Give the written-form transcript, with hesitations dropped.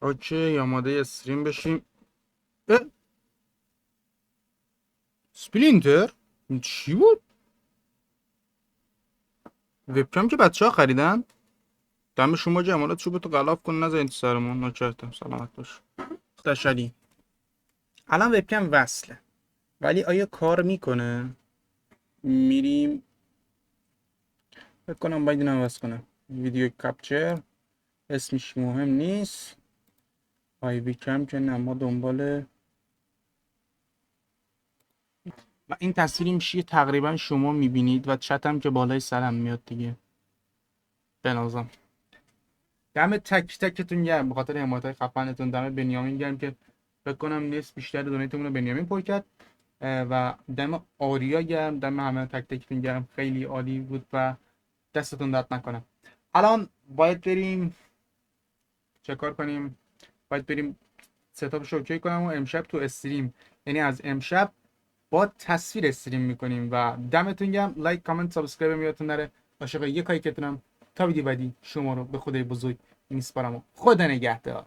اوکی آماده استریم بشیم. اه؟ سپلینتر این چی بود؟ وبکم که بچه ها خریدن. دم شما جمالت چوبتو غلاف کن نزن تو سرمون. نکردم سلامت باش. تشری الان وبکم وصله ولی آیا کار میکنه؟ میریم فکر کنم باید اینو عوض کنم. ویدیو کپچر اسمش مهم نیست. آی وی کم که نه، ما دنبال و این تصویری میشه تقریبا شما میبینید و چتم که بالای سرم میاد دیگه. بنازم دم تک تکتون گرم به خاطر حمایتای خفنتون. دم بنیامین گرم که فکر کنم نصف بیشتر دونیتمون رو بنیامین پر کرد و دم آریا گرم. دم همه تک تکتون گرم، خیلی عالی بود و دستتون درد نکنه. الان باید بریم چه کار کنیم؟ باید بریم ستاپش اوکی کنم و امشب تو استریم، یعنی از امشب با تصویر استریم میکنیم و دمتون گرم. لایک کامنت سابسکرایب یادتون نره. عاشق یکایی که تونم. تا ویدیو بعدی شما رو به خدای بزرگ میسپارم و خدا نگهدار.